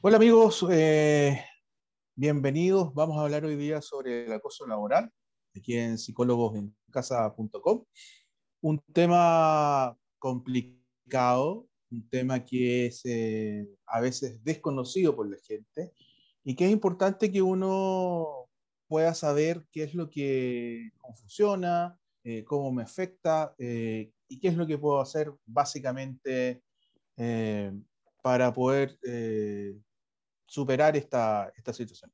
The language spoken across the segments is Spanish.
Hola amigos, bienvenidos. Vamos a hablar hoy día sobre el acoso laboral, aquí en psicólogosencasa.com. Un tema complicado, un tema que es a veces desconocido por la gente y que es importante que uno pueda saber qué es lo que, cómo funciona, cómo me afecta y qué es lo que puedo hacer básicamente eh, para poder superar esta situación.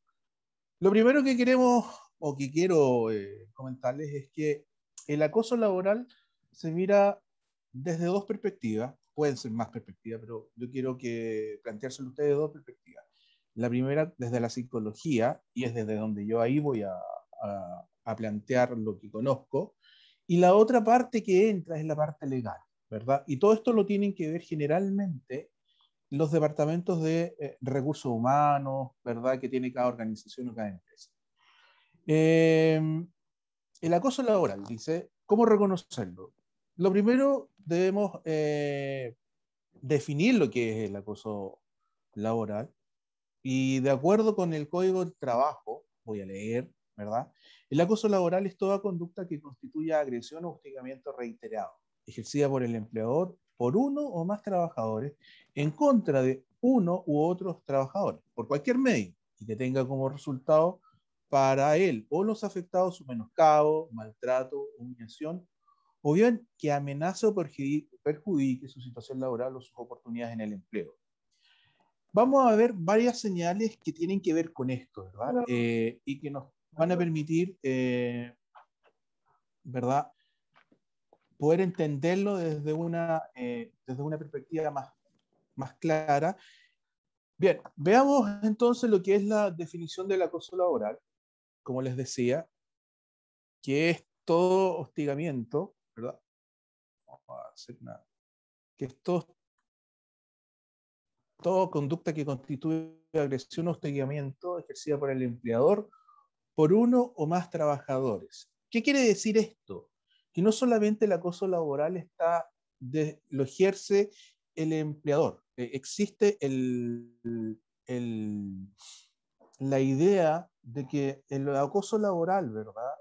Lo primero que queremos o que quiero comentarles es que el acoso laboral se mira desde dos perspectivas, pueden ser más perspectivas, pero yo quiero que planteárselo a ustedes de dos perspectivas. La primera desde la psicología, y es desde donde yo ahí voy a plantear lo que conozco, y la otra parte que entra es la parte legal, ¿verdad? Y todo esto lo tienen que ver generalmente los departamentos de recursos humanos, ¿verdad? Que tiene cada organización o cada empresa. Eh, el acoso laboral, dice, ¿cómo reconocerlo? Lo primero, debemos definir lo que es el acoso laboral y de acuerdo con el Código del Trabajo, voy a leer, ¿verdad? El acoso laboral es toda conducta que constituya agresión o hostigamiento reiterado, ejercida por el empleador por uno o más trabajadores en contra de uno u otros trabajadores, por cualquier medio, y que tenga como resultado para él o los afectados su menoscabo, maltrato, humillación, o bien que amenace o perjudique su situación laboral o sus oportunidades en el empleo. Vamos a ver varias señales que tienen que ver con esto, ¿verdad? Y que nos van a permitir, ¿verdad? Poder entenderlo desde una perspectiva más clara. Bien, veamos entonces lo que es la definición del acoso laboral, como les decía, que es todo hostigamiento, ¿verdad? Vamos a hacer una, que es toda conducta que constituye agresión o hostigamiento ejercida por el empleador por uno o más trabajadores. ¿Qué quiere decir esto? Que no solamente el acoso laboral lo ejerce el empleador, existe el, la idea de que el acoso laboral, ¿verdad?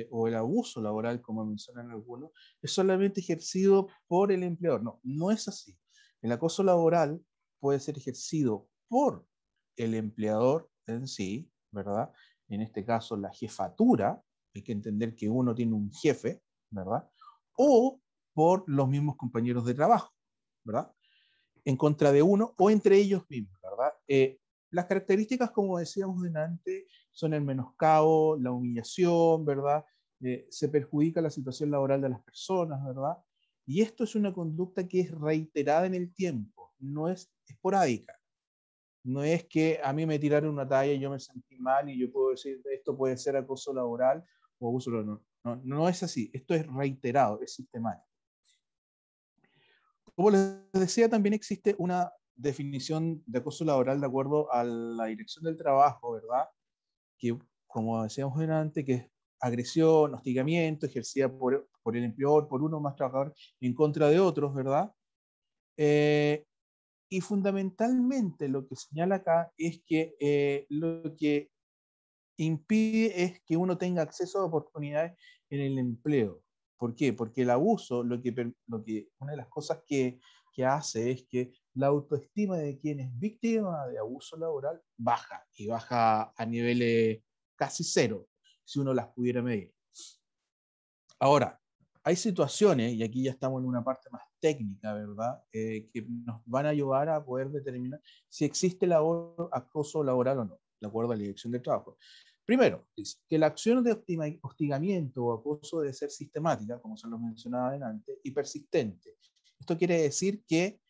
O el abuso laboral, como mencionan algunos, es solamente ejercido por el empleador. No, no es así. El acoso laboral puede ser ejercido por el empleador en sí, ¿verdad? En este caso, la jefatura, hay que entender que uno tiene un jefe, ¿verdad? O por los mismos compañeros de trabajo, ¿verdad? En contra de uno o entre ellos mismos, ¿verdad? Las características, como decíamos delante, son el menoscabo, la humillación, ¿verdad? Se perjudica la situación laboral de las personas, ¿verdad? Y esto es una conducta que es reiterada en el tiempo, no es esporádica. No es que a mí me tiraron una talla y yo me sentí mal y yo puedo decir esto puede ser acoso laboral o abuso laboral. No, no, no es así. Esto es reiterado, es sistemático. Como les decía, también existe una definición de acoso laboral de acuerdo a la Dirección del Trabajo, ¿verdad? Que, como decíamos antes, que es agresión, hostigamiento ejercida por el empleador, por uno o más trabajadores en contra de otros, ¿verdad? Eh, y fundamentalmente lo que señala acá es que lo que impide es que uno tenga acceso a oportunidades en el empleo. ¿Por qué? Porque el abuso, una de las cosas que hace es que la autoestima de quien es víctima de abuso laboral baja y baja a niveles casi cero, si uno las pudiera medir. Ahora, hay situaciones, y aquí ya estamos en una parte más técnica, ¿verdad? Que nos van a ayudar a poder determinar si existe acoso laboral o no, de acuerdo a la Dirección del Trabajo. Primero, dice que la acción de hostigamiento o acoso debe ser sistemática, como se lo mencionaba adelante, y persistente. Esto quiere decir que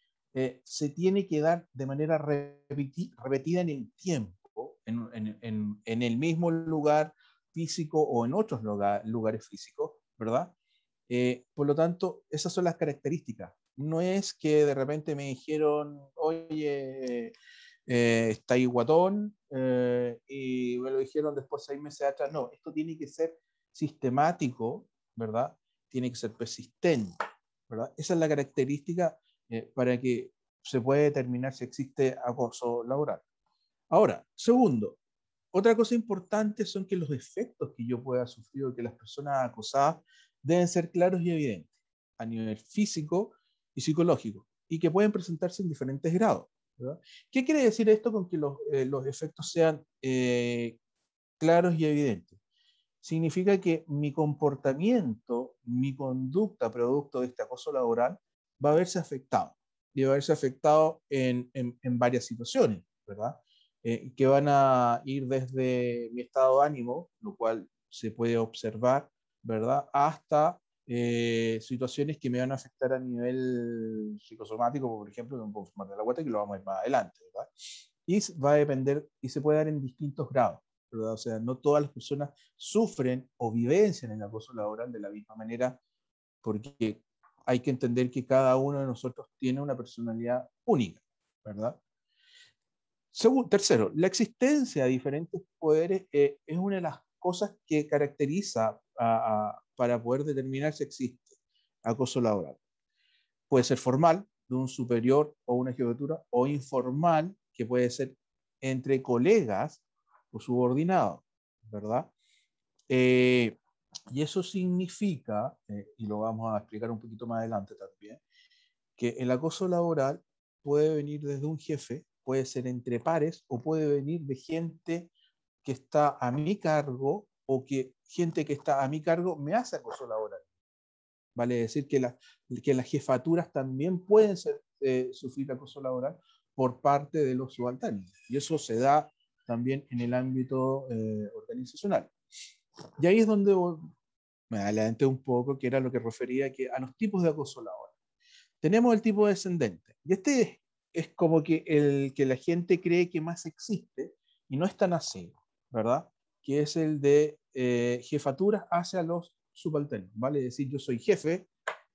se tiene que dar de manera repetida en el tiempo, en el mismo lugar físico o en otros lugares físicos, ¿verdad? Por lo tanto, esas son las características. No es que de repente me dijeron, oye, está ahí guatón, y me lo dijeron después 6 meses atrás. No, esto tiene que ser sistemático, ¿verdad? Tiene que ser persistente, ¿verdad? Esa es la característica para que se pueda determinar si existe acoso laboral. Ahora, segundo, otra cosa importante son que los efectos que yo pueda sufrir o que las personas acosadas deben ser claros y evidentes a nivel físico y psicológico y que pueden presentarse en diferentes grados, ¿verdad? ¿Qué quiere decir esto con que los efectos sean claros y evidentes? Significa que mi comportamiento, mi conducta producto de este acoso laboral va a verse afectado. Y va a verse afectado en varias situaciones, ¿verdad? Que van a ir desde mi estado de ánimo, lo cual se puede observar, ¿verdad? Hasta situaciones que me van a afectar a nivel psicosomático, como por ejemplo, me puedo enfermar de la guata, que lo vamos a ver más adelante, ¿verdad? Y va a depender, y se puede dar en distintos grados, ¿verdad? O sea, no todas las personas sufren o vivencian el acoso laboral de la misma manera, porque hay que entender que cada uno de nosotros tiene una personalidad única, ¿verdad? Tercero, la existencia de diferentes poderes es una de las cosas que caracteriza para poder determinar si existe acoso laboral. Puede ser formal, de un superior o una jefatura, o informal, que puede ser entre colegas o subordinados, ¿verdad? Y eso significa, y lo vamos a explicar un poquito más adelante también, que el acoso laboral puede venir desde un jefe, puede ser entre pares o puede venir de gente que está a mi cargo o que gente que está a mi cargo me hace acoso laboral. Vale decir que las jefaturas también pueden sufrir acoso laboral por parte de los subalternos. Y eso se da también en el ámbito organizacional. Y ahí es donde me adelanté un poco, que era lo que refería a los tipos de acoso laboral. Tenemos el tipo descendente. Y este es como que el que la gente cree que más existe, y no es tan así, ¿verdad? Que es el de jefaturas hacia los subalternos. Vale decir, yo soy jefe,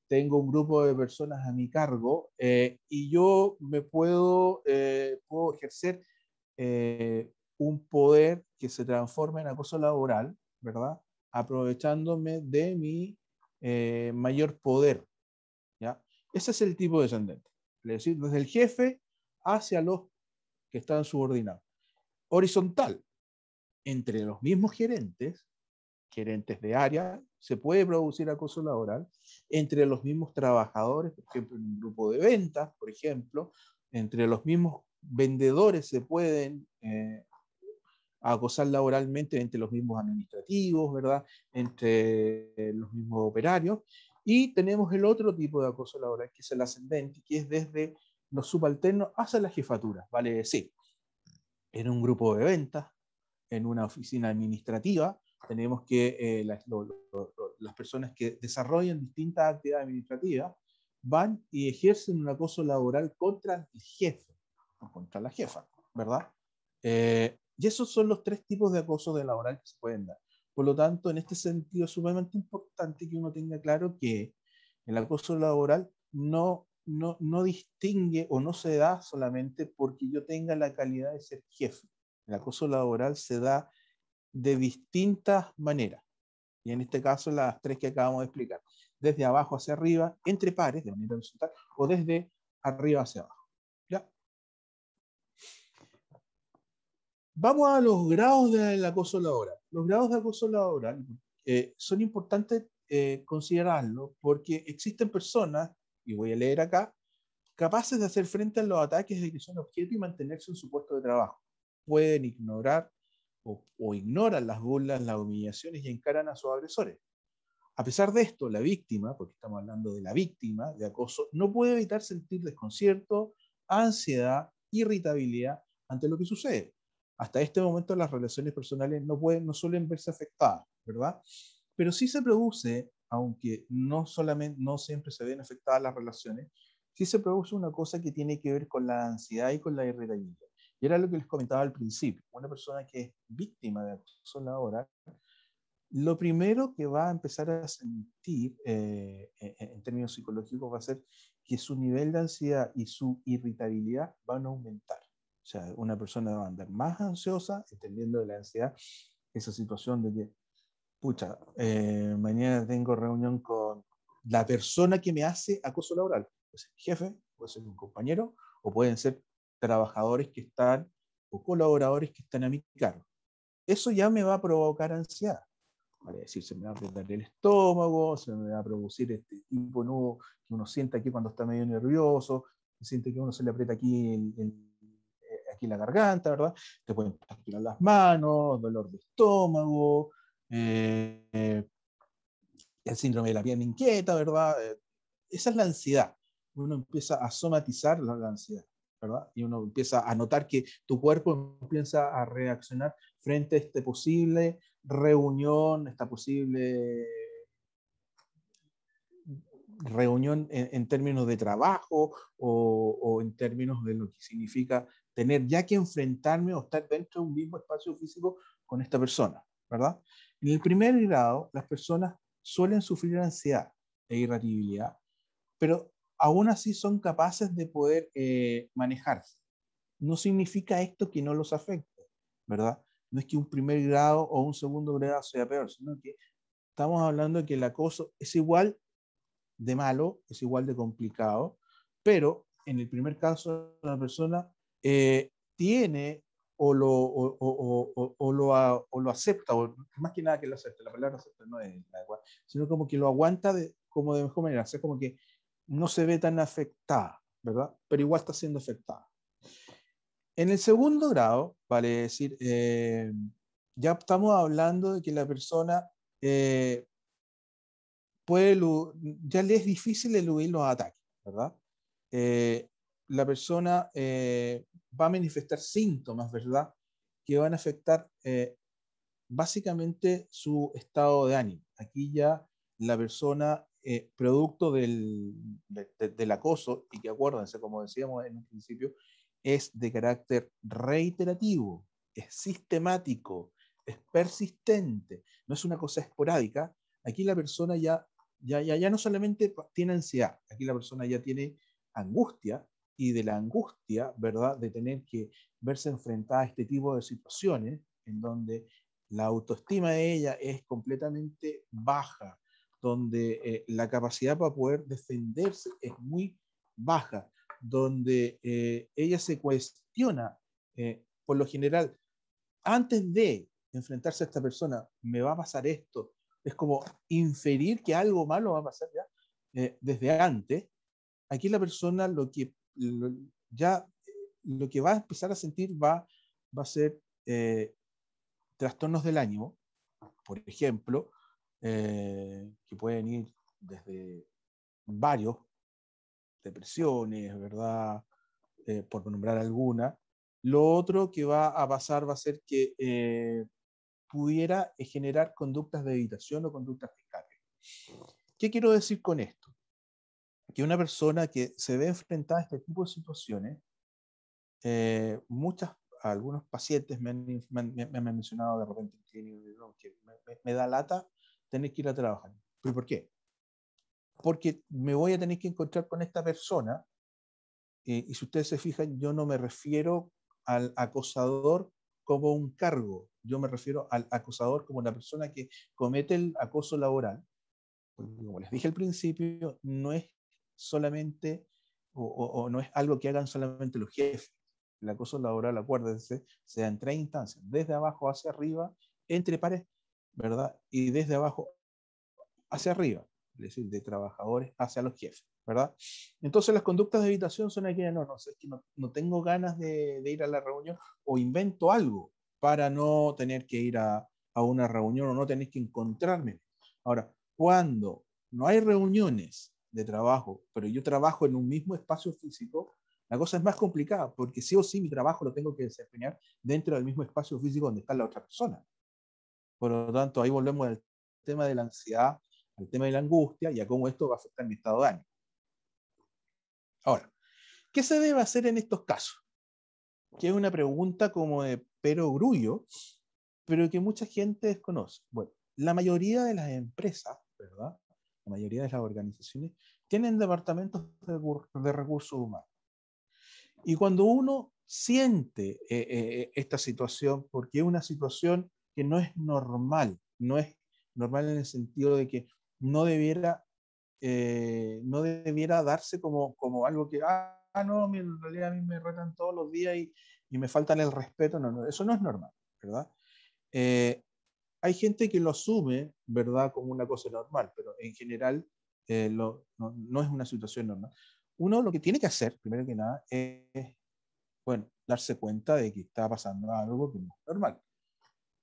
tengo un grupo de personas a mi cargo y yo puedo ejercer un poder que se transforma en acoso laboral, ¿verdad? Aprovechándome de mi mayor poder, ¿ya? Ese es el tipo descendente, es decir, desde el jefe hacia los que están subordinados. Horizontal, entre los mismos gerentes de área, se puede producir acoso laboral, entre los mismos trabajadores, por ejemplo, en un grupo de ventas, por ejemplo, entre los mismos vendedores se pueden acosar laboralmente entre los mismos administrativos, ¿verdad? Entre los mismos operarios. Y tenemos el otro tipo de acoso laboral, que es el ascendente, que es desde los subalternos hacia las jefaturas, vale decir, en un grupo de ventas, en una oficina administrativa, tenemos que las personas que desarrollan distintas actividades administrativas van y ejercen un acoso laboral contra el jefe o contra la jefa, ¿verdad? Y esos son los tres tipos de acoso laboral que se pueden dar. Por lo tanto, en este sentido, es sumamente importante que uno tenga claro que el acoso laboral no distingue o no se da solamente porque yo tenga la calidad de ser jefe. El acoso laboral se da de distintas maneras. Y en este caso, las tres que acabamos de explicar. Desde abajo hacia arriba, entre pares, de manera horizontal, o desde arriba hacia abajo. ¿Ya? Vamos a los grados del acoso laboral. Los grados de acoso laboral son importantes considerarlo porque existen personas, y voy a leer acá, capaces de hacer frente a los ataques de que son objeto y mantenerse en su puesto de trabajo. Pueden ignorar o ignoran las burlas, las humillaciones y encaran a sus agresores. A pesar de esto, la víctima, porque estamos hablando de la víctima de acoso, no puede evitar sentir desconcierto, ansiedad, irritabilidad ante lo que sucede. Hasta este momento las relaciones personales no suelen verse afectadas, ¿verdad? Pero sí se produce, aunque no siempre se ven afectadas las relaciones, sí se produce una cosa que tiene que ver con la ansiedad y con la irritabilidad. Y era lo que les comentaba al principio. Una persona que es víctima de acoso laboral, lo primero que va a empezar a sentir en términos psicológicos va a ser que su nivel de ansiedad y su irritabilidad van a aumentar. O sea, una persona va a andar más ansiosa, entendiendo de la ansiedad esa situación de que, pucha, mañana tengo reunión con la persona que me hace acoso laboral. Puede ser mi jefe, puede ser un compañero, o pueden ser trabajadores que están o colaboradores que están a mi cargo. Eso ya me va a provocar ansiedad. Vale, es decir, se me va a apretar el estómago, se me va a producir este tipo de nudo que uno siente aquí cuando está medio nervioso, se siente que uno se le aprieta aquí, aquí la garganta, ¿verdad? Te pueden transpirar las manos, dolor de estómago, el síndrome de la pierna inquieta, ¿verdad? Esa es la ansiedad. Uno empieza a somatizar la ansiedad, ¿verdad? Y uno empieza a notar que tu cuerpo empieza a reaccionar frente a esta posible reunión, esta posible reunión en términos de trabajo o en términos de lo que significa tener ya que enfrentarme o estar dentro de un mismo espacio físico con esta persona, ¿verdad? En el primer grado, las personas suelen sufrir ansiedad e irritabilidad, pero aún así son capaces de poder manejarse. No significa esto que no los afecte, ¿verdad? No es que un primer grado o un segundo grado sea peor, sino que estamos hablando de que el acoso es igual de malo, es igual de complicado, pero en el primer caso la persona tiene o lo acepta, o más que nada que lo acepta, la palabra acepta no es la adecuada, sino como que lo aguanta como de mejor manera, o sea, como que no se ve tan afectada, ¿verdad? Pero igual está siendo afectada. En el segundo grado, vale decir, ya estamos hablando de que la persona eh, puede, ya le es difícil eludir los ataques, ¿verdad? Eh, la persona va a manifestar síntomas, ¿verdad? Que van a afectar básicamente su estado de ánimo. Aquí ya la persona, producto del acoso, y que acuérdense, como decíamos en un principio, es de carácter reiterativo, es sistemático, es persistente, no es una cosa esporádica. Aquí la persona ya no solamente tiene ansiedad, aquí la persona ya tiene angustia, y de la angustia, ¿verdad?, de tener que verse enfrentada a este tipo de situaciones en donde la autoestima de ella es completamente baja, donde la capacidad para poder defenderse es muy baja, donde ella se cuestiona, por lo general, antes de enfrentarse a esta persona, me va a pasar esto, es como inferir que algo malo va a pasar ya desde antes. Aquí la persona ya lo que va a empezar a sentir va a ser trastornos del ánimo, por ejemplo, que pueden ir desde varios, depresiones, ¿verdad? Por nombrar alguna. Lo otro que va a pasar va a ser que pudiera generar conductas de evitación o conductas de escape. ¿Qué quiero decir con esto? Que una persona que se ve enfrentada a este tipo de situaciones, algunos pacientes me han mencionado de repente en clínica que me da lata tener que ir a trabajar. ¿Pero por qué? Porque me voy a tener que encontrar con esta persona, y si ustedes se fijan, yo no me refiero al acosador como un cargo, yo me refiero al acosador como una persona que comete el acoso laboral. Porque, como les dije al principio, no es solamente o no es algo que hagan solamente los jefes. El acoso laboral, acuérdense, se da en tres instancias, desde abajo hacia arriba, entre pares, ¿verdad? Y desde abajo hacia arriba, es decir, de trabajadores hacia los jefes, ¿verdad? Entonces las conductas de evitación son aquellas, no sé, es que no tengo ganas de ir a la reunión, o invento algo para no tener que ir a una reunión o no tener que encontrarme. Ahora, cuando no hay reuniones de trabajo, pero yo trabajo en un mismo espacio físico, la cosa es más complicada, porque sí o sí mi trabajo lo tengo que desempeñar dentro del mismo espacio físico donde está la otra persona. Por lo tanto, ahí volvemos al tema de la ansiedad, al tema de la angustia y a cómo esto va a afectar mi estado de ánimo. Ahora, ¿qué se debe hacer en estos casos? Que es una pregunta como de perogrullo, pero que mucha gente desconoce. Bueno, la mayoría de las empresas, ¿verdad? La mayoría de las organizaciones tienen departamentos de recursos humanos. Y cuando uno siente esta situación, porque es una situación que no es normal, no es normal en el sentido de que no debiera, no debiera darse como algo que, no, en realidad a mí me retan todos los días y me faltan el respeto, eso no es normal, ¿verdad? Eh, Hay gente que lo asume, ¿verdad?, como una cosa normal, pero en general no es una situación normal. Uno lo que tiene que hacer, primero que nada, es, bueno, darse cuenta de que está pasando algo que no es normal.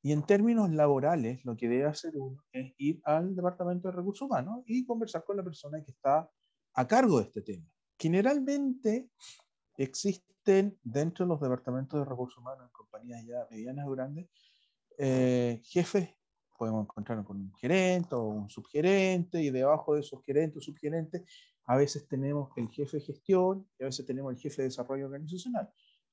Y en términos laborales, lo que debe hacer uno es ir al Departamento de Recursos Humanos y conversar con la persona que está a cargo de este tema. Generalmente existen dentro de los departamentos de recursos humanos en compañías ya medianas o grandes, jefes, podemos encontrarnos con un gerente o un subgerente, y debajo de esos gerentes o subgerentes a veces tenemos el jefe de gestión y a veces tenemos el jefe de desarrollo organizacional.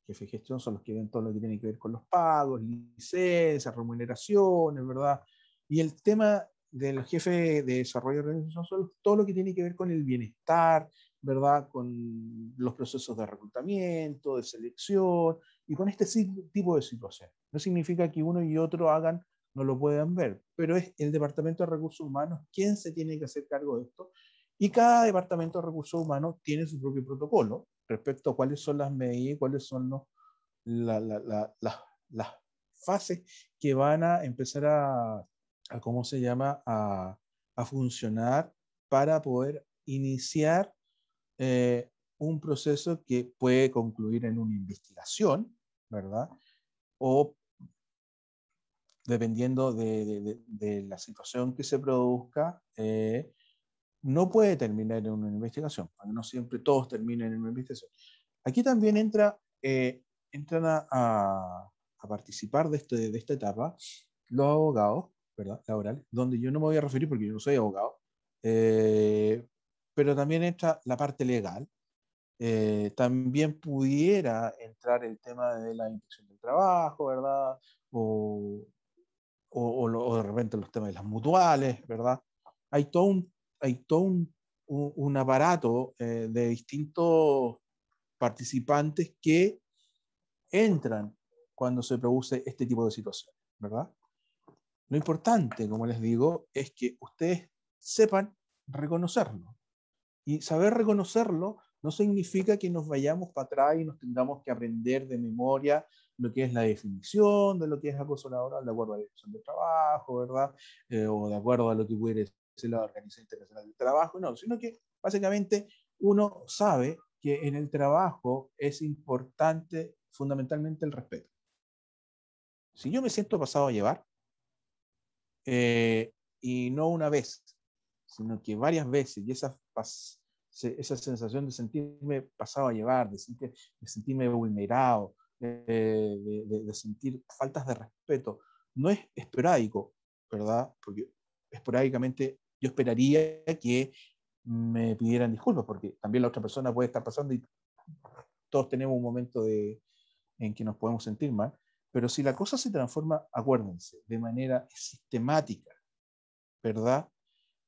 Jefe de gestión son los que ven todo lo que tiene que ver con los pagos, licencias, remuneraciones, ¿verdad? Y el tema del jefe de desarrollo organizacional son todo lo que tiene que ver con el bienestar, ¿verdad? Con los procesos de reclutamiento, de selección y con este tipo de situaciones. No significa que uno y otro hagan, no lo puedan ver, pero es el Departamento de Recursos Humanos quien se tiene que hacer cargo de esto, y cada Departamento de Recursos Humanos tiene su propio protocolo respecto a cuáles son las medidas, cuáles son las fases que van a empezar ¿cómo se llama?, a funcionar para poder iniciar un proceso que puede concluir en una investigación, ¿verdad? O dependiendo de la situación que se produzca, no puede terminar en una investigación, porque no siempre todos terminan en una investigación. Aquí también entran a participar de esta etapa los abogados, ¿verdad?, laborales, donde yo no me voy a referir porque yo no soy abogado, pero también entra la parte legal. También pudiera entrar el tema de la inspección del trabajo, ¿verdad? O, o de repente los temas de las mutuales, ¿verdad? Hay todo un aparato de distintos participantes que entran cuando se produce este tipo de situación, ¿verdad? Lo importante, como les digo, es que ustedes sepan reconocerlo. Y saber reconocerlo no significa que nos vayamos para atrás y nos tengamos que aprender de memoria lo que es la definición de lo que es acoso laboral de acuerdo a la Dirección del Trabajo, ¿verdad? O de acuerdo a lo que puede ser la Organización Internacional del Trabajo, no, sino que básicamente uno sabe que en el trabajo es importante fundamentalmente el respeto. Si yo me siento pasado a llevar, y no una vez, sino que varias veces, y esa sensación de sentirme pasado a llevar, de sentirme vulnerado, de sentir faltas de respeto, no es esporádico, ¿verdad? Porque esporádicamente yo esperaría que me pidieran disculpas, porque también la otra persona puede estar pasando y todos tenemos un momento en que nos podemos sentir mal, pero si la cosa se transforma, acuérdense, de manera sistemática, ¿verdad?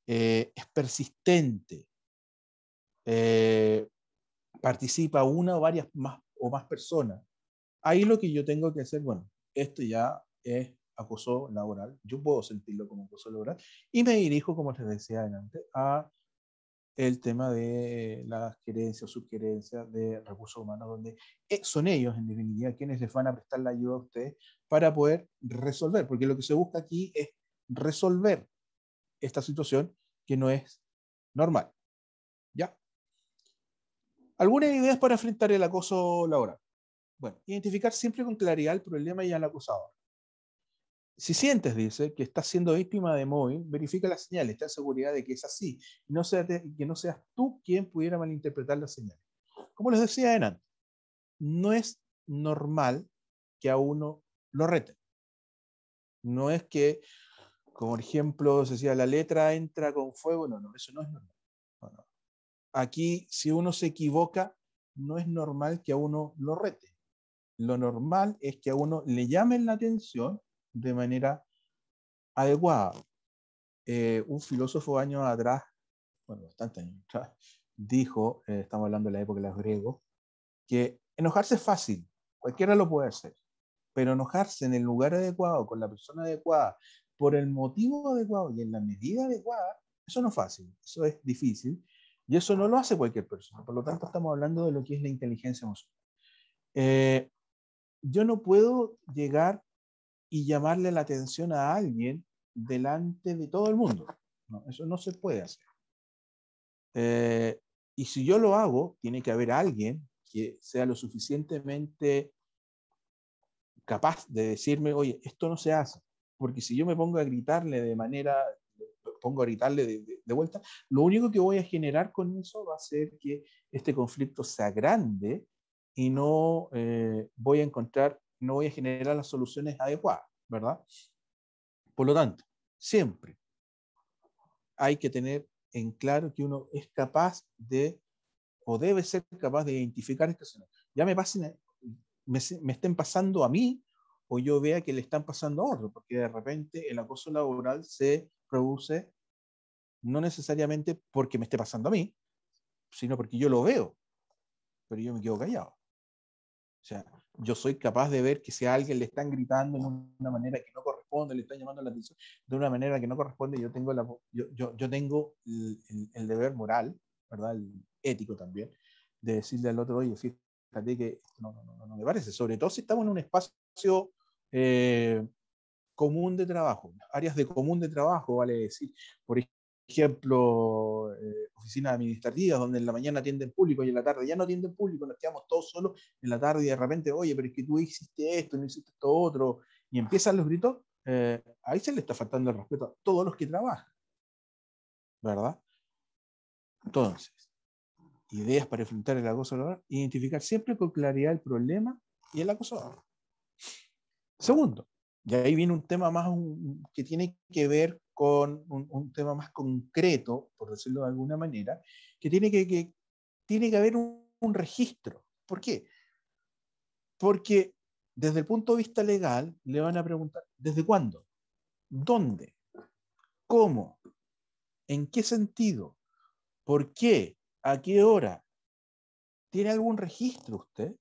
Es persistente, participa una o varias más personas. Ahí lo que yo tengo que hacer, bueno, esto ya es acoso laboral, yo puedo sentirlo como acoso laboral, y me dirijo, como les decía antes, a el tema de la gerencia o subgerencia de recursos humanos, donde son ellos, en definitiva, quienes les van a prestar la ayuda a ustedes para poder resolver, porque lo que se busca aquí es resolver esta situación que no es normal. ¿Ya? Algunas ideas para enfrentar el acoso laboral. Bueno, identificar siempre con claridad el problema y al acosador. Si sientes, dice, que estás siendo víctima de mobbing, verifica las señales, ten seguridad de que es así, y que no seas tú quien pudiera malinterpretar las señales. Como les decía antes, no es normal que a uno lo reten. No es que, como por ejemplo, se decía, la letra entra con fuego. No, no, eso no es normal. No, no. Aquí, si uno se equivoca, no es normal que a uno lo rete. Lo normal es que a uno le llamen la atención de manera adecuada. Un filósofo años atrás, bueno, bastantes años atrás, dijo, estamos hablando de la época de los griegos, que enojarse es fácil, cualquiera lo puede hacer, pero enojarse en el lugar adecuado, con la persona adecuada, por el motivo adecuado y en la medida adecuada, eso no es fácil, eso es difícil, y eso no lo hace cualquier persona. Por lo tanto, estamos hablando de lo que es la inteligencia emocional. yo no puedo llegar y llamarle la atención a alguien delante de todo el mundo. No, eso no se puede hacer. Y si yo lo hago, tiene que haber alguien que sea lo suficientemente capaz de decirme, oye, esto no se hace. Porque si yo me pongo a gritarle de vuelta, lo único que voy a generar con eso va a ser que este conflicto sea grande y no no voy a generar las soluciones adecuadas, ¿verdad? Por lo tanto, siempre hay que tener en claro que uno es capaz de, o debe ser capaz de identificar estaciones. Ya me estén pasando a mí, o yo vea que le están pasando a otro, porque de repente el acoso laboral se produce no necesariamente porque me esté pasando a mí, sino porque yo lo veo, pero yo me quedo callado. O sea, yo soy capaz de ver que si a alguien le están gritando de una manera que no corresponde, le están llamando la atención de una manera que no corresponde, yo tengo el deber moral, ¿verdad? El ético también, de decirle al otro, oye, fíjate que no me parece, sobre todo si estamos en un espacio eh, común de trabajo, áreas de común de trabajo, vale decir, por ejemplo, oficinas administrativas donde en la mañana atienden público y en la tarde ya no atienden público, nos quedamos todos solos en la tarde y de repente, oye, pero es que tú hiciste esto, no hiciste esto otro, y empiezan los gritos, ahí se le está faltando el respeto a todos los que trabajan, ¿verdad? Entonces, ideas para enfrentar el acoso laboral, identificar siempre con claridad el problema y el acoso. Segundo, y ahí viene un tema más que tiene que ver con un tema más concreto, por decirlo de alguna manera, que tiene que haber un registro. ¿Por qué? Porque desde el punto de vista legal le van a preguntar, ¿desde cuándo? ¿Dónde? ¿Cómo? ¿En qué sentido? ¿Por qué? ¿A qué hora? ¿Tiene algún registro usted?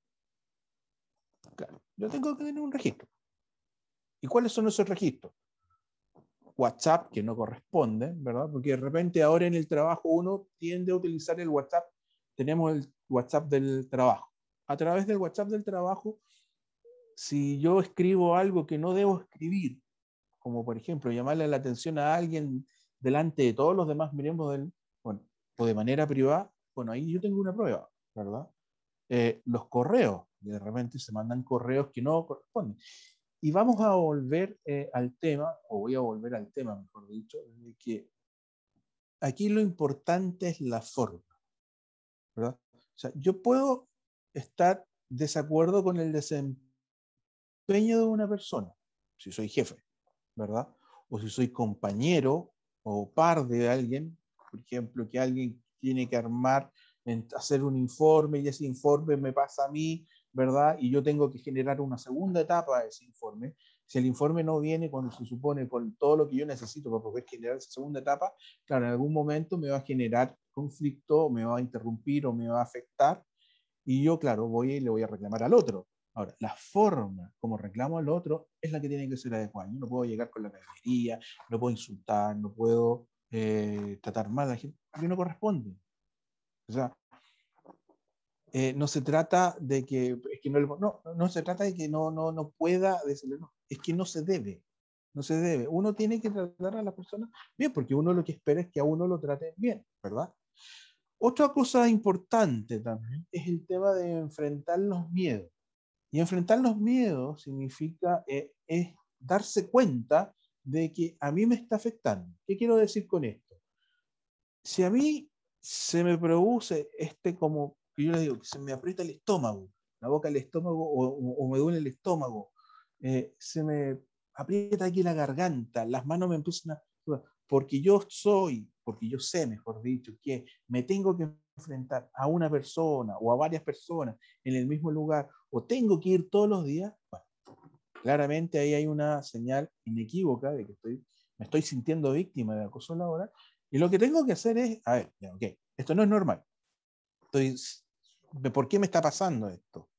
Claro, yo tengo que tener un registro. ¿Y cuáles son esos registros? WhatsApp que no corresponde, ¿verdad? Porque de repente ahora en el trabajo uno tiende a utilizar el WhatsApp, tenemos el WhatsApp del trabajo. A través del WhatsApp del trabajo, si yo escribo algo que no debo escribir, como por ejemplo llamarle la atención a alguien delante de todos los demás miembros bueno, o de manera privada, bueno, ahí yo tengo una prueba, ¿verdad? Los correos, de repente se mandan correos que no corresponden. Y vamos a volver al tema, o voy a volver al tema, mejor dicho, de que aquí lo importante es la forma, ¿verdad? O sea, yo puedo estar desacuerdo con el desempeño de una persona, si soy jefe, ¿verdad? O si soy compañero o par de alguien, por ejemplo, que alguien tiene que hacer un informe y ese informe me pasa a mí, ¿verdad? Y yo tengo que generar una segunda etapa de ese informe. Si el informe no viene cuando se supone con todo lo que yo necesito para poder generar esa segunda etapa, claro, en algún momento me va a generar conflicto, me va a interrumpir o me va a afectar y yo, claro, voy y le voy a reclamar al otro. Ahora, la forma como reclamo al otro es la que tiene que ser adecuada. Yo no puedo llegar con la caballería, no puedo insultar, no puedo tratar mal a la gente, porque no corresponde. O sea, no se trata de que, es que no se trata de que no pueda decirle, no, es que no se debe, no se debe. Uno tiene que tratar a la persona bien, porque uno lo que espera es que a uno lo traten bien, ¿verdad? Otra cosa importante también es el tema de enfrentar los miedos. Y enfrentar los miedos significa es darse cuenta de que a mí me está afectando. ¿Qué quiero decir con esto? Si a mí se me produce como, que yo le digo, que se me aprieta el estómago, la boca del estómago o me duele el estómago, se me aprieta aquí la garganta, las manos me empiezan a... porque yo sé, mejor dicho, que me tengo que enfrentar a una persona o a varias personas en el mismo lugar, o tengo que ir todos los días, bueno, claramente ahí hay una señal inequívoca de que me estoy sintiendo víctima de acoso laboral, y lo que tengo que hacer es, a ver, ya, ok, esto no es normal, estoy, ¿por qué me está pasando esto?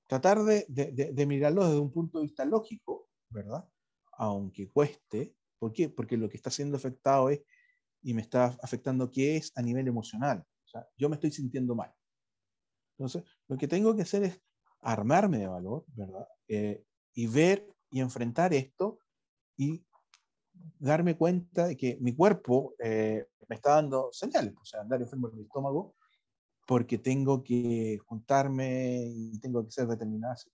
Tratar de mirarlo desde un punto de vista lógico, ¿verdad? Aunque cueste. ¿Por qué? Porque lo que está siendo afectado y me está afectando, ¿qué es? A nivel emocional. O sea, yo me estoy sintiendo mal. Entonces, lo que tengo que hacer es armarme de valor, ¿verdad? Y ver y enfrentar esto y darme cuenta de que mi cuerpo me está dando señales, o sea, andar enfermo del estómago porque tengo que juntarme y tengo que hacer determinadas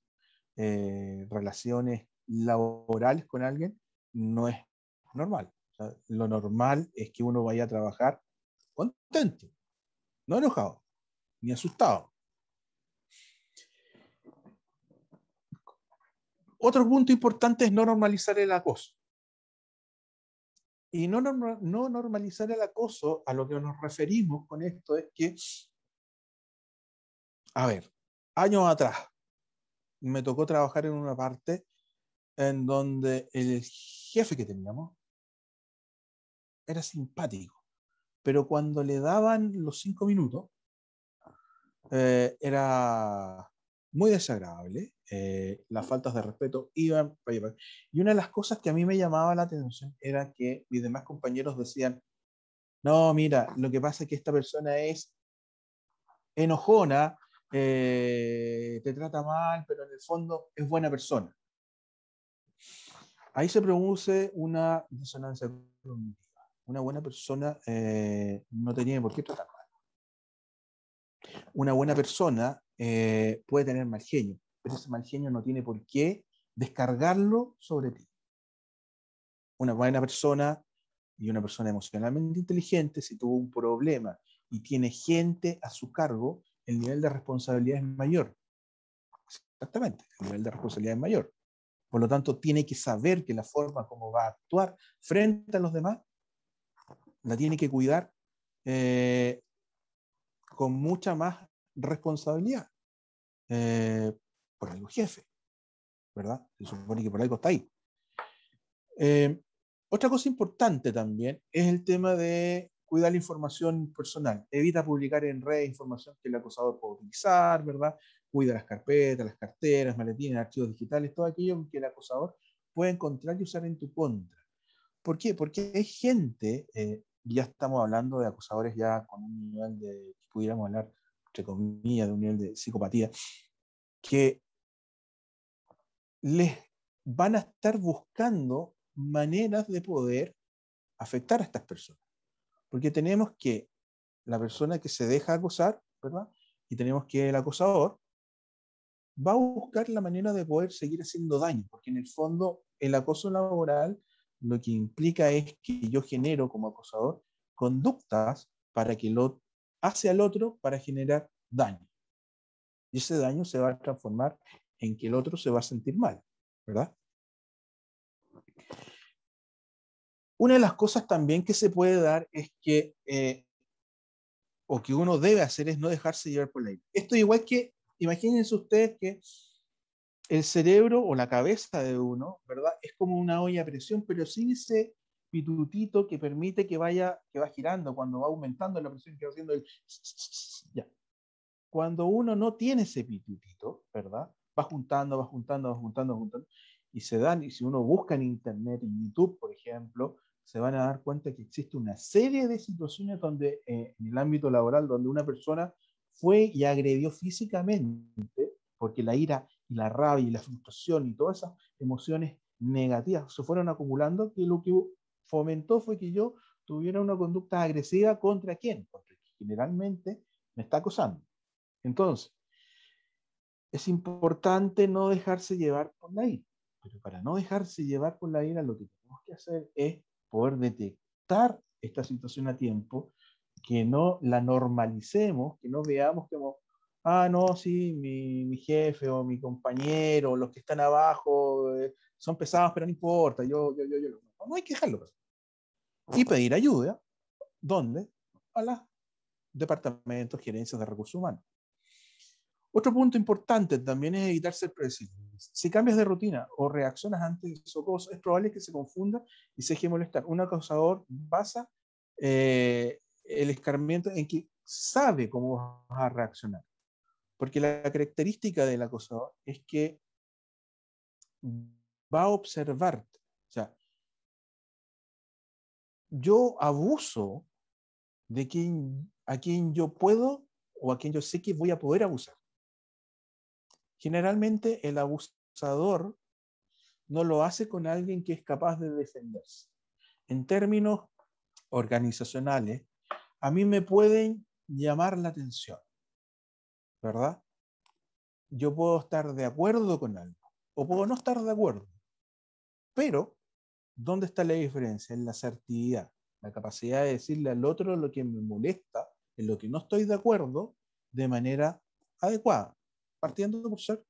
relaciones laborales con alguien, no es normal. O sea, lo normal es que uno vaya a trabajar contento, no enojado, ni asustado. Otro punto importante es no normalizar el acoso. Y no normalizar el acoso, a lo que nos referimos con esto es que, a ver, años atrás me tocó trabajar en una parte en donde el jefe que teníamos era simpático, pero cuando le daban los 5 minutos, era muy desagradable, las faltas de respeto iban para allá. Y una de las cosas que a mí me llamaba la atención era que mis demás compañeros decían, no, mira, lo que pasa es que esta persona es enojona, te trata mal, pero en el fondo es buena persona. Ahí se produce una disonancia cognitiva. Una buena persona no tenía por qué tratar mal. Una buena persona puede tener mal genio, pero ese mal genio no tiene por qué descargarlo sobre ti. Una buena persona y una persona emocionalmente inteligente, si tuvo un problema y tiene gente a su cargo, el nivel de responsabilidad es mayor. Exactamente, el nivel de responsabilidad es mayor. Por lo tanto, tiene que saber que la forma como va a actuar frente a los demás la tiene que cuidar eh, con mucha más responsabilidad por algo jefe, ¿verdad? Se supone que por algo está ahí. Otra cosa importante también es el tema de cuidar la información personal. Evita publicar en redes información que el acosador puede utilizar, ¿verdad? Cuida las carpetas, las carteras, maletines, archivos digitales, todo aquello que el acosador puede encontrar y usar en tu contra. ¿Por qué? Porque hay gente, ya estamos hablando de acosadores ya con un nivel de, pudiéramos hablar, entre comillas, de un nivel de psicopatía, que les van a estar buscando maneras de poder afectar a estas personas. Porque tenemos que la persona que se deja acosar, ¿verdad? Y tenemos que el acosador va a buscar la manera de poder seguir haciendo daño, porque en el fondo el acoso laboral lo que implica es que yo genero como acosador conductas para que lo hace al otro para generar daño. Y ese daño se va a transformar en que el otro se va a sentir mal, ¿verdad? Una de las cosas también que se puede dar es que, o que uno debe hacer, es no dejarse llevar por la ira. Esto igual que, imagínense ustedes que el cerebro o la cabeza de uno, ¿verdad? Es como una olla a presión, pero sin ese pitutito que permite que va girando, cuando va aumentando la presión, que va haciendo el... Ya. Cuando uno no tiene ese pitutito, ¿verdad? Va juntando, va juntando, va juntando, va juntando, y se dan, y si uno busca en internet, en YouTube, por ejemplo, se van a dar cuenta que existe una serie de situaciones donde, en el ámbito laboral, donde una persona fue y agredió físicamente, porque la ira y la rabia y la frustración y todas esas emociones negativas se fueron acumulando, que lo que fomentó fue que yo tuviera una conducta agresiva contra quién, porque generalmente me está acosando. Entonces, es importante no dejarse llevar por la ira, pero para no dejarse llevar por la ira, lo que tenemos que hacer es poder detectar esta situación a tiempo, que no la normalicemos, que no veamos como, ah, no, sí, mi jefe o mi compañero, o los que están abajo, son pesados, pero no importa, yo. No hay que dejarlo pasar. Y pedir ayuda, ¿dónde? A los departamentos, gerencias de recursos humanos. Otro punto importante también es evitar ser predecible. Si cambias de rutina o reaccionas ante esos cosas, es probable que se confunda y se deje molestar. Un acosador basa el escarmiento en que sabe cómo vas a reaccionar. Porque la característica del acosador es que va a observarte. O sea, yo abuso de a quien yo puedo o a quien yo sé que voy a poder abusar. Generalmente el abusador no lo hace con alguien que es capaz de defenderse. En términos organizacionales, a mí me pueden llamar la atención, ¿verdad? Yo puedo estar de acuerdo con algo o puedo no estar de acuerdo, pero ¿dónde está la diferencia? En la asertividad, la capacidad de decirle al otro lo que me molesta, en lo que no estoy de acuerdo, de manera adecuada, partiendo por ser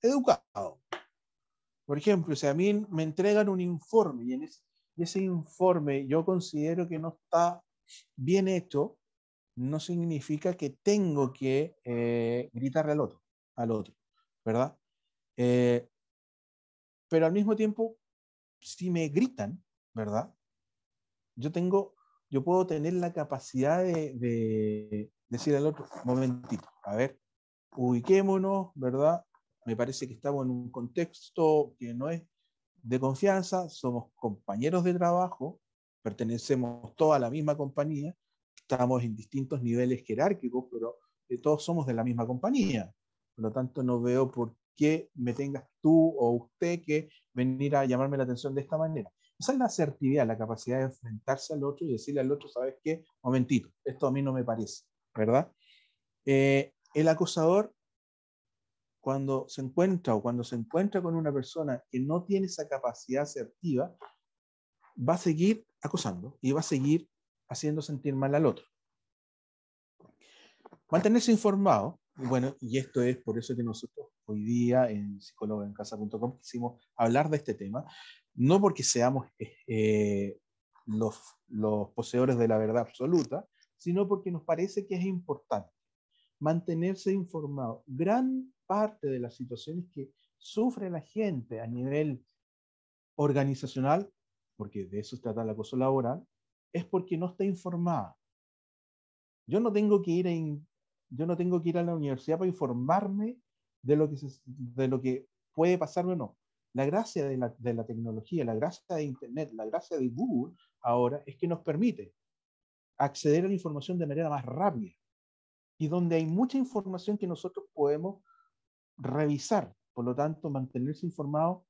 educado. Por ejemplo, si a mí me entregan un informe y en ese informe yo considero que no está bien hecho, no significa que tengo que gritarle al otro, ¿verdad? Eh, pero al mismo tiempo, si me gritan, ¿verdad? Yo tengo, yo puedo tener la capacidad de decir al otro, momentito, a ver, ubiquémonos, ¿verdad? Me parece que estamos en un contexto que no es de confianza, somos compañeros de trabajo, pertenecemos todos a la misma compañía, estamos en distintos niveles jerárquicos, pero todos somos de la misma compañía. Por lo tanto, no veo por qué me tengas tú o usted que venir a llamarme la atención de esta manera. Esa es la asertividad, la capacidad de enfrentarse al otro y decirle al otro, ¿sabes qué? Momentito, esto a mí no me parece, ¿verdad? El acosador, cuando se encuentra con una persona que no tiene esa capacidad asertiva, va a seguir acosando y va a seguir haciendo sentir mal al otro. Mantenerse informado, y bueno, y esto es por eso que nosotros hoy día en psicologoencasa.com quisimos hablar de este tema, no porque seamos los poseedores de la verdad absoluta, sino porque nos parece que es importante mantenerse informado. Gran parte de las situaciones que sufre la gente a nivel organizacional, porque de eso se trata el acoso laboral, es porque no está informada. Yo no tengo que ir a, yo no tengo que ir a la universidad para informarme de lo que puede pasarme o no. La gracia de la tecnología, la gracia de Internet, la gracia de Google ahora es que nos permite acceder a la información de manera más rápida y donde hay mucha información que nosotros podemos revisar. Por lo tanto, mantenerse informado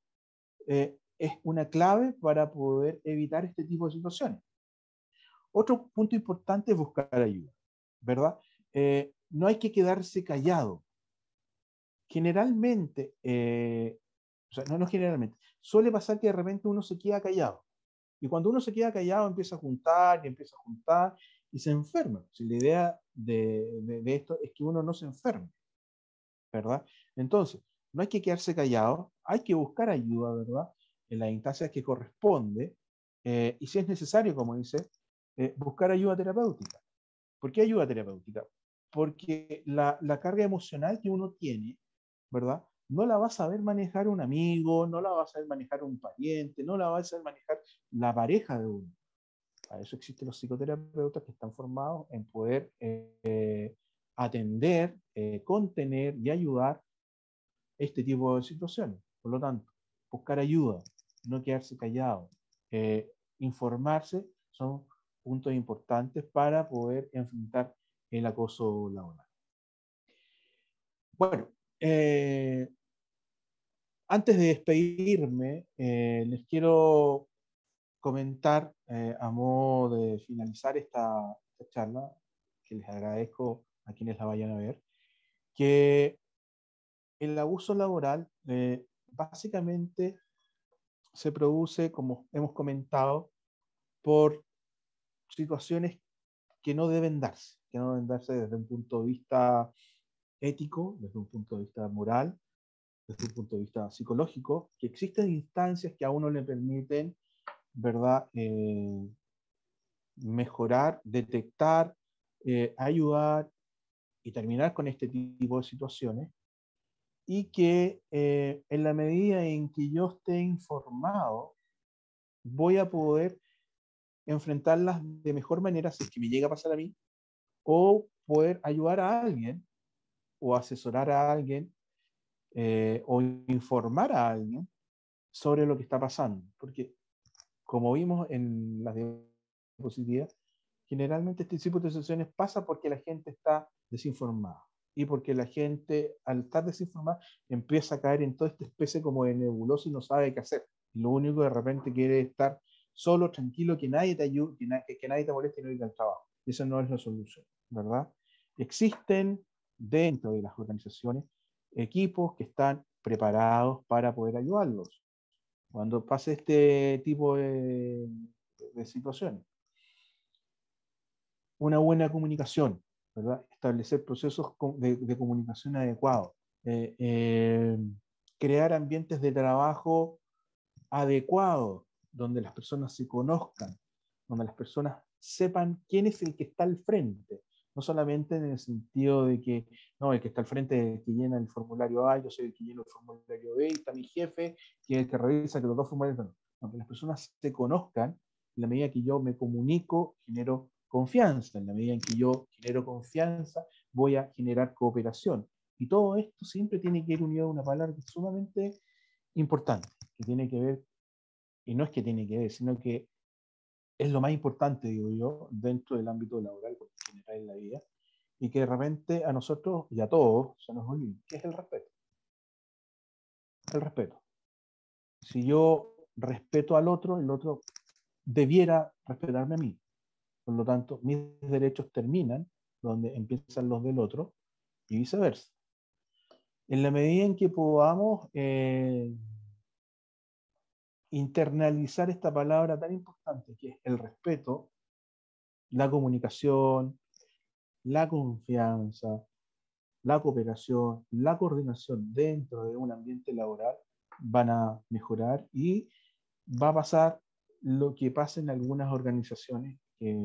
es una clave para poder evitar este tipo de situaciones. Otro punto importante es buscar ayuda, ¿verdad? No hay que quedarse callado. Generalmente, o sea, no generalmente, suele pasar que de repente uno se queda callado. Y cuando uno se queda callado empieza a juntar y empieza a juntar y se enferma. Si la idea de esto es que uno no se enferme, ¿verdad? Entonces, no hay que quedarse callado, hay que buscar ayuda, ¿verdad? En las instancias que corresponde, y si es necesario, como dice, buscar ayuda terapéutica. ¿Por qué ayuda terapéutica? Porque la carga emocional que uno tiene, ¿verdad? No la va a saber manejar un amigo, no la va a saber manejar un pariente, no la va a saber manejar la pareja de uno. Para eso existen los psicoterapeutas que están formados en poder atender, contener y ayudar este tipo de situaciones. Por lo tanto, buscar ayuda, no quedarse callado, informarse son puntos importantes para poder enfrentar el acoso laboral. Bueno, antes de despedirme, les quiero comentar a modo de finalizar esta charla, que les agradezco a quienes la vayan a ver, que el abuso laboral básicamente se produce, como hemos comentado, por situaciones que no deben darse desde un punto de vista ético, desde un punto de vista moral, desde un punto de vista psicológico, que existen instancias que a uno le permiten, ¿verdad? Mejorar, detectar, ayudar y terminar con este tipo de situaciones, y que en la medida en que yo esté informado, voy a poder enfrentarlas de mejor manera si es que me llega a pasar a mí, o poder ayudar a alguien o asesorar a alguien o informar a alguien sobre lo que está pasando. Porque como vimos en las diapositivas, generalmente este tipo de situaciones pasa porque la gente está desinformada. y porque la gente, al estar desinformada, empieza a caer en toda esta especie como de nebulosa y no sabe qué hacer. Lo único que de repente quiere es estar solo, tranquilo, que nadie te ayude, que nadie te moleste y no ir al trabajo. Esa no es la solución, ¿verdad? Existen dentro de las organizaciones equipos que están preparados para poder ayudarlos cuando pase este tipo de situaciones. Una buena comunicación, ¿verdad? Establecer procesos de comunicación adecuados, eh, eh, crear ambientes de trabajo adecuados, donde las personas se conozcan, donde las personas sepan quién es el que está al frente, no solamente en el sentido de que, no, el que está al frente es el que llena el formulario A, yo soy el que llena el formulario B, y está mi jefe, que es el que revisa que los dos formularios no. No, que las personas se conozcan, en la medida que yo me comunico, genero confianza, en la medida en que yo genero confianza, voy a generar cooperación. Y todo esto siempre tiene que ir unido a una palabra que es sumamente importante, que tiene que ver, y no es que tiene que ver, sino que es lo más importante, digo yo, dentro del ámbito laboral, porque en general en la vida, y que de repente a nosotros y a todos se nos olvida, que es el respeto. El respeto. Si yo respeto al otro, el otro debiera respetarme a mí. Por lo tanto, mis derechos terminan donde empiezan los del otro y viceversa. En la medida en que podamos internalizar esta palabra tan importante que es el respeto, la comunicación, la confianza, la cooperación, la coordinación dentro de un ambiente laboral van a mejorar y va a pasar lo que pasa en algunas organizaciones que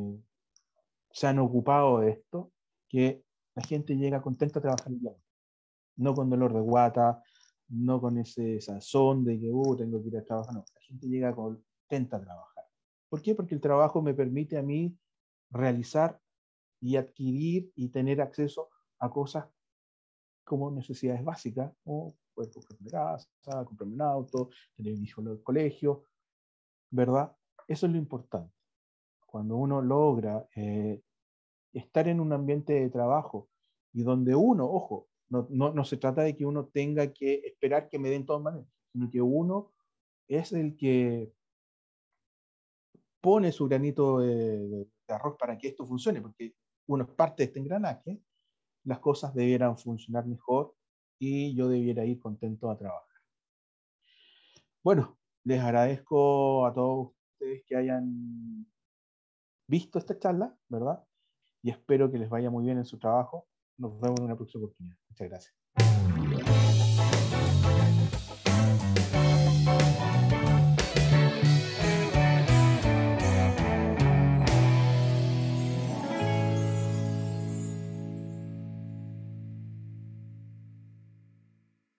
se han ocupado de esto, que la gente llega contenta a trabajar el día, no con dolor de guata, no con ese sazón de que tengo que ir a trabajar, no, la gente llega contenta a trabajar. ¿Por qué? Porque el trabajo me permite a mí realizar y adquirir y tener acceso a cosas como necesidades básicas, o poder comprarme casa, comprarme un auto, tener un hijo en el colegio, ¿verdad? Eso es lo importante. Cuando uno logra estar en un ambiente de trabajo y donde uno, ojo, no se trata de que uno tenga que esperar que me den todas maneras, sino que uno es el que pone su granito de arroz para que esto funcione, porque uno es parte de este engranaje, las cosas debieran funcionar mejor y yo debiera ir contento a trabajar. Bueno, les agradezco a todos ustedes que hayan visto esta charla, ¿verdad? Y espero que les vaya muy bien en su trabajo. Nos vemos en una próxima oportunidad. Muchas gracias.